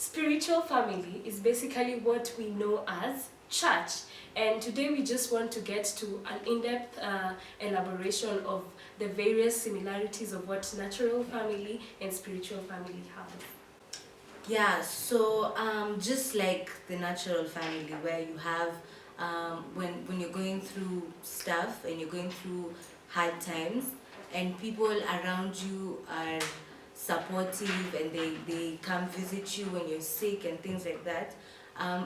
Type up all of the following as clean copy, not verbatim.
Spiritual family is basically what we know as church, and today we just want to get to an in-depth elaboration of the various similarities of what natural family and spiritual family have. Yeah, so just like the natural family, where you have when you're going through stuff and you're going through hard times, and people around you are supportive and they come visit you when you're sick and things like that.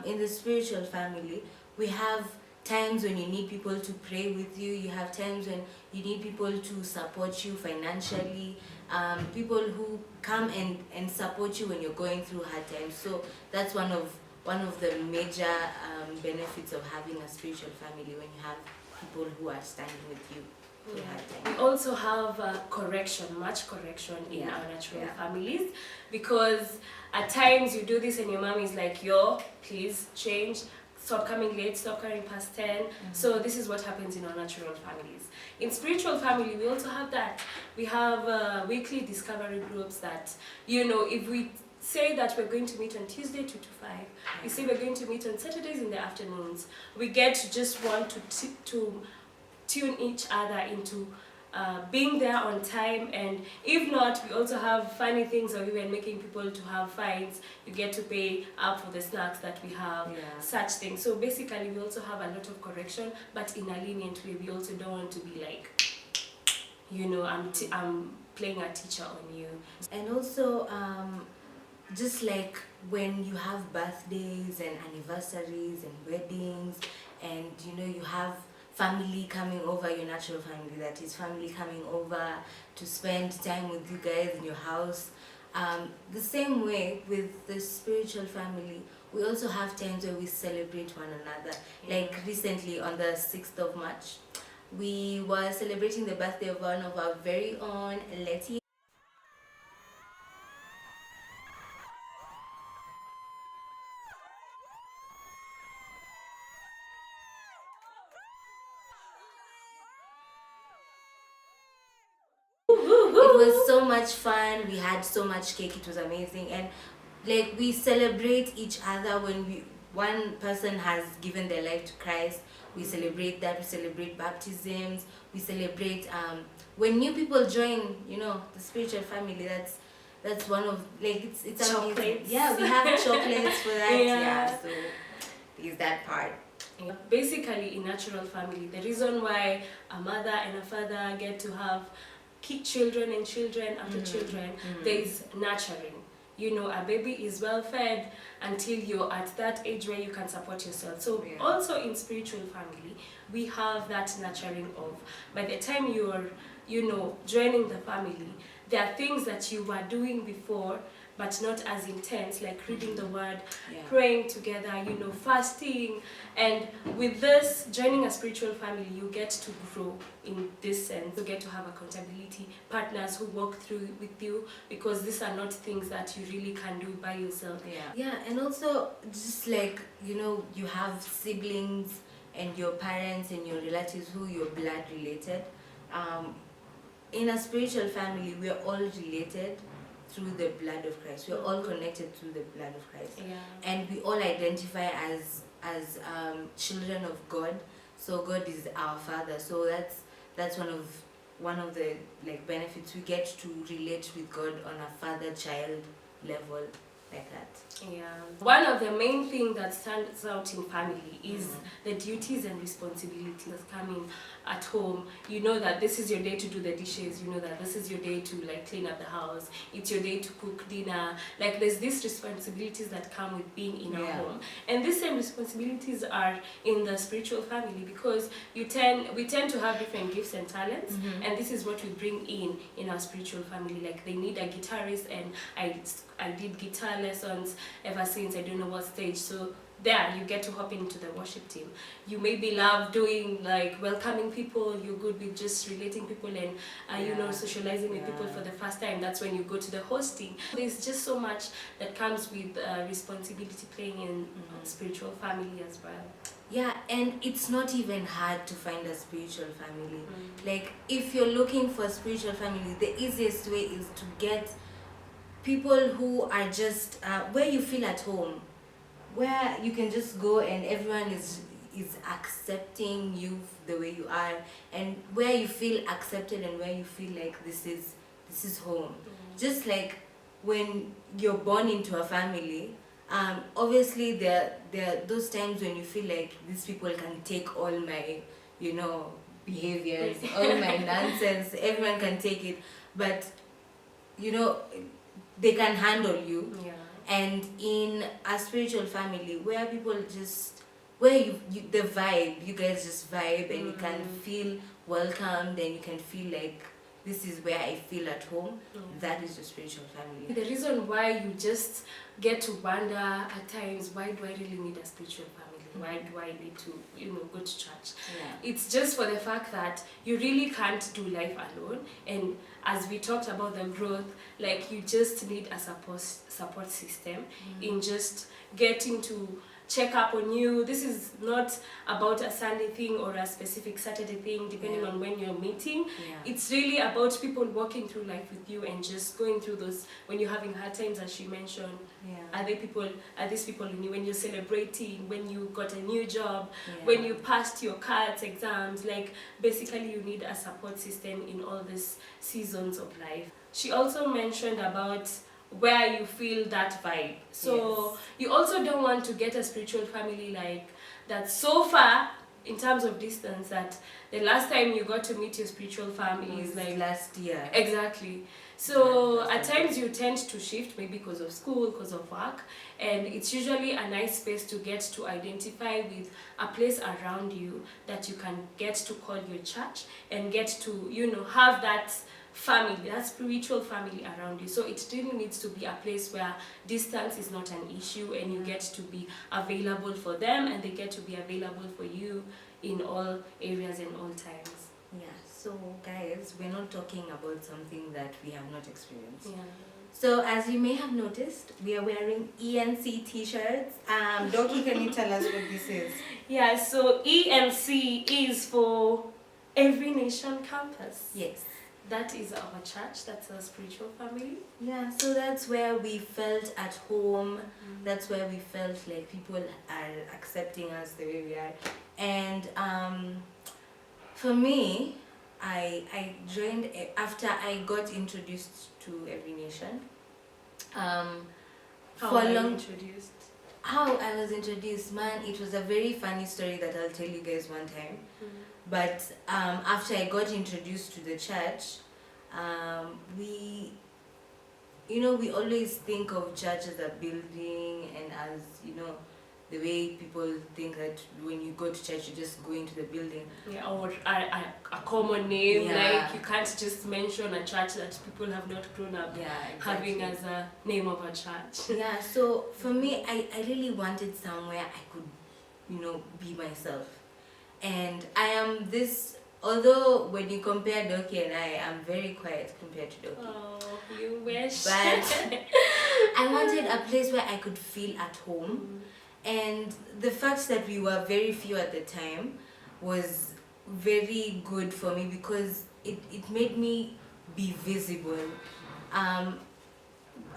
In the spiritual family, we have times when you need people to pray with you. You have times when you need people to support you financially, people who come and support you when you're going through hard times. So that's one of the major benefits of having a spiritual family, when you have people who are standing with you through hard times. We also have much correction in our natural families, because at times you do this and your mom is like, yo, please change, stop coming late, stop coming past 10. So this is what happens in our natural families. In spiritual family, we also have that. We have weekly discovery groups that, if we say that we're going to meet on Tuesday 2 to 5, we say we're going to meet on Saturdays in the afternoons, we get to just want to tune each other into being there on time. And if not, we also have funny things of even making people to have fines. You get to pay up for the snacks that we have, such things. So basically we also have a lot of correction, but in a lenient way. We also don't want to be like, I'm playing a teacher on you. And also just like when you have birthdays and anniversaries and weddings, and you have family coming over, your natural family, that is family coming over to spend time with you guys in your house. The same way with the spiritual family, we also have times where we celebrate one another. Like recently on the 6th of March, we were celebrating the birthday of one of our very own Letty. It was so much fun. We had so much cake. It was amazing. And like, we celebrate each other when one person has given their life to Christ. We celebrate that. We celebrate baptisms. We celebrate when new people join, the spiritual family. That's one of, like, it's chocolates. Amazing. Yeah, we have chocolates for that. So is that part. Basically, in natural family, the reason why a mother and a father get to have children and children after children, there is nurturing. A baby is well fed until you're at that age where you can support yourself. So also in spiritual family, we have that nurturing of, by the time you're joining the family, there are things that you were doing before but not as intense, like reading the word, praying together, fasting. And with this, joining a spiritual family, you get to grow in this sense. You get to have accountability partners who walk through with you, because these are not things that you really can do by yourself. Yeah, and also just like, you have siblings and your parents and your relatives who you're blood related. In a spiritual family, we are all related through the blood of Christ. We're all connected through the blood of Christ. And we all identify as children of God. So God is our Father. So that's one of the like benefits. We get to relate with God on a father-child level, like that. One of the main things that stands out in family is the duties and responsibilities coming at home. You know that this is your day to do the dishes. You know that this is your day to like clean up the house. It's your day to cook dinner. Like, there's these responsibilities that come with being in a home, and these same responsibilities are in the spiritual family, because we tend to have different gifts and talents, and this is what we bring in our spiritual family. Like, they need a guitarist, and I did guitar lessons ever since I don't know what stage. So there you get to hop into the worship team. You maybe love doing like welcoming people. You're good with just relating people and socializing with people for the first time. That's when you go to the hosting. There's just so much that comes with responsibility playing in spiritual family as well. Yeah, and it's not even hard to find a spiritual family. Like, if you're looking for a spiritual family, the easiest way is to get people who are just where you feel at home, where you can just go and everyone is accepting you the way you are, and where you feel accepted and where you feel like this is home. Just like when you're born into a family, obviously there are those times when you feel like these people can take all my, you know, behaviors, all my nonsense, everyone can take it, but you know, they can handle you. Yeah. And in a spiritual family where people just, where you the vibe, you guys just vibe, and you can feel welcomed, and you can feel like this is where I feel at home. That is the spiritual family. The reason why you just get to wonder at times, why do I really need a spiritual family? Why do I need to, you know, go to church? Yeah. It's just for the fact that you really can't do life alone. And as we talked about the growth, like you just need a support system in just getting to check up on you. This is not about a Sunday thing or a specific Saturday thing, depending on when you're meeting. It's really about people walking through life with you and just going through those, when you're having hard times, as she mentioned. Are these people in you, when you're celebrating, when you got a new job, when you passed your CATS exams. Like basically you need a support system in all these seasons of life. She also mentioned about where you feel that vibe. So you also don't want to get a spiritual family like that's so far in terms of distance that the last time you got to meet your spiritual family is like last year. Exactly. So at times you tend to shift, maybe because of school, because of work, and it's usually a nice space to get to identify with a place around you that you can get to call your church and get to, you know, have that family, that spiritual family around you. So it really needs to be a place where distance is not an issue, and you get to be available for them and they get to be available for you in all areas and all times. Yeah, so guys, we're not talking about something that we have not experienced. Yeah. So as you may have noticed, we are wearing ENC t-shirts. Doki, can you tell us what this is? Yeah, so ENC is for Every Nation Campus. Yes. That is our church, that's our spiritual family. Yeah, so that's where we felt at home. That's where we felt like people are accepting us the way we are. And for me, I joined after I got introduced to Every Nation. How I was introduced, man, it was a very funny story that I'll tell you guys one time. But after I got introduced to the church, we always think of church as a building, and as, you know, the way people think that when you go to church, you just go into the building. Yeah, or a common name, like you can't just mention a church that people have not grown up having as a name of a church. Yeah, so for me, I really wanted somewhere I could, you know, be myself. And I am this, although when you compare Doki and I am very quiet compared to Doki. Oh, you wish. But I wanted a place where I could feel at home. And the fact that we were very few at the time was very good for me, because it made me be visible.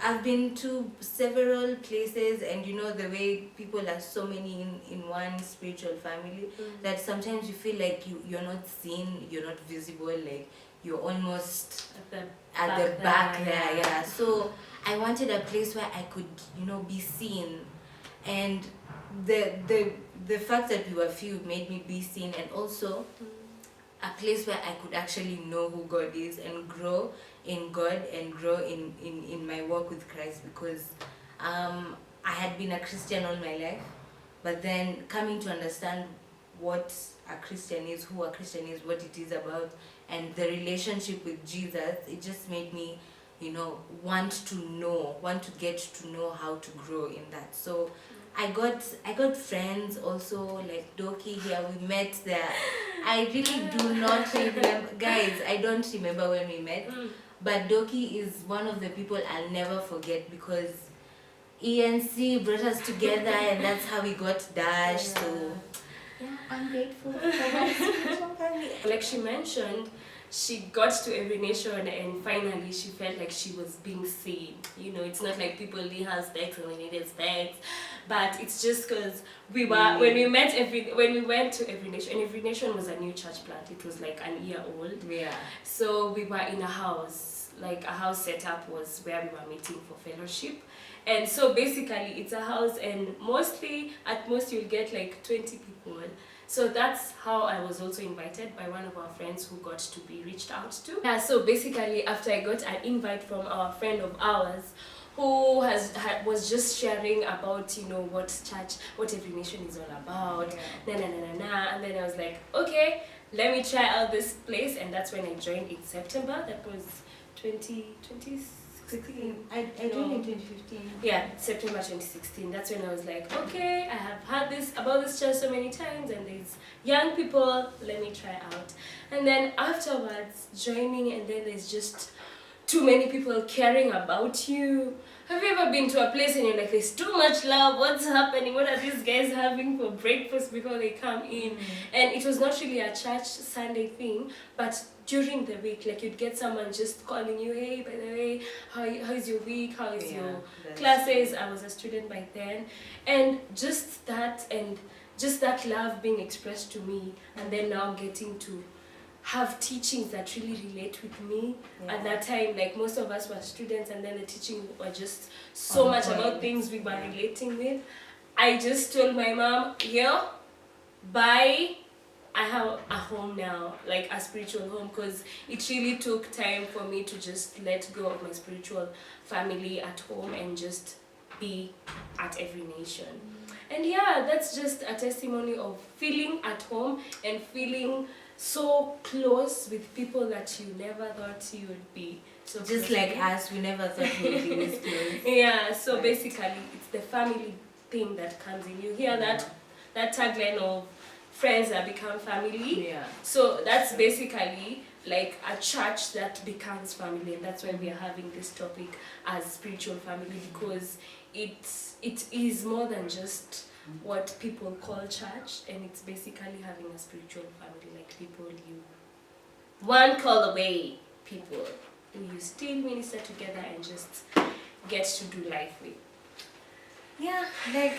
I've been to several places, and you know, the way people are so many in one spiritual family, that sometimes you feel like you're not seen, you're not visible, like you're almost at the back there. Yeah. So I wanted a place where I could, you know, be seen. And the fact that we were few made me be seen, and also a place where I could actually know who God is and grow in God and grow in my walk with Christ, because I had been a Christian all my life, but then coming to understand what a Christian is, who a Christian is, what it is about, and the relationship with Jesus, it just made me, you know, want to get to know how to grow in that. So I got friends also, like Doki here, we met there. I really do not remember, guys, I don't remember when we met, but Doki is one of the people I'll never forget, because ENC brought us together and that's how we got Dash. So yeah, I'm grateful for my spiritual family. Like she mentioned, she got to every nation and finally she felt like she was being seen. You know, it's not like people only have specs and we needed specs, but it's just because we were when we went to every nation was a new church plant. It was like an year old. Yeah. So we were in a house, like a house setup was where we were meeting for fellowship. And so basically it's a house and at most you'll get like 20 people. So that's how I was also invited by one of our friends who got to be reached out to. Yeah, so basically after I got an invite from our friend of ours who was just sharing about, you know, what every nation is all about, and then I was like, okay, let me try out this place, and that's when I joined in September. That was 2016. I joined in 2015. Yeah, September 2016. That's when I was like, okay, I have heard about this church so many times and there's young people, let me try out. And then afterwards, joining, and then there's just too many people caring about you. Have you ever been to a place and you're like, there's too much love, what's happening? What are these guys having for breakfast before they come in? And it was not really a church Sunday thing, but during the week, like you'd get someone just calling you, hey, by the way, how is your week? How is your classes? I was a student by then. And just that love being expressed to me, and then now getting to have teachings that really relate with me. At that time, like most of us were students, and then the teaching were just so much about things we were relating with. I just told my mom, bye. I have a home now, like a spiritual home, because it really took time for me to just let go of my spiritual family at home and just be at every nation. And yeah, that's just a testimony of feeling at home and feeling so close with people that you never thought you would be. So just like us, we never thought we would be this close. Yeah, so basically it's the family thing that comes in. You hear that tagline of friends that become family. Yeah. So that's basically like a church that becomes family, and that's why we are having this topic as spiritual family, because it is more than just what people call church, and it's basically having a spiritual family, like people you one call away, people who you still minister together and just get to do life with. Yeah, like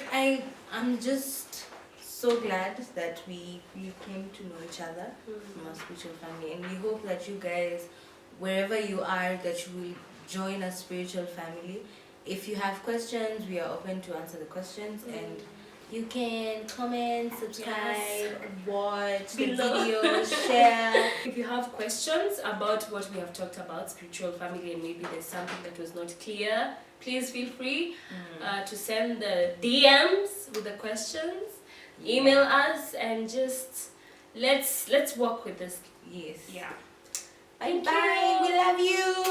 I'm just so glad that we came to know each other from our spiritual family, and we hope that you guys, wherever you are, that you will join a spiritual family. If you have questions, we are open to answer the questions, and you can comment, subscribe, watch the videos, share. If you have questions about what we have talked about, spiritual family, and maybe there's something that was not clear, please feel free to send the DMs with the questions. Email us and just let's work with this. Yes. Yeah. Bye bye. We love you.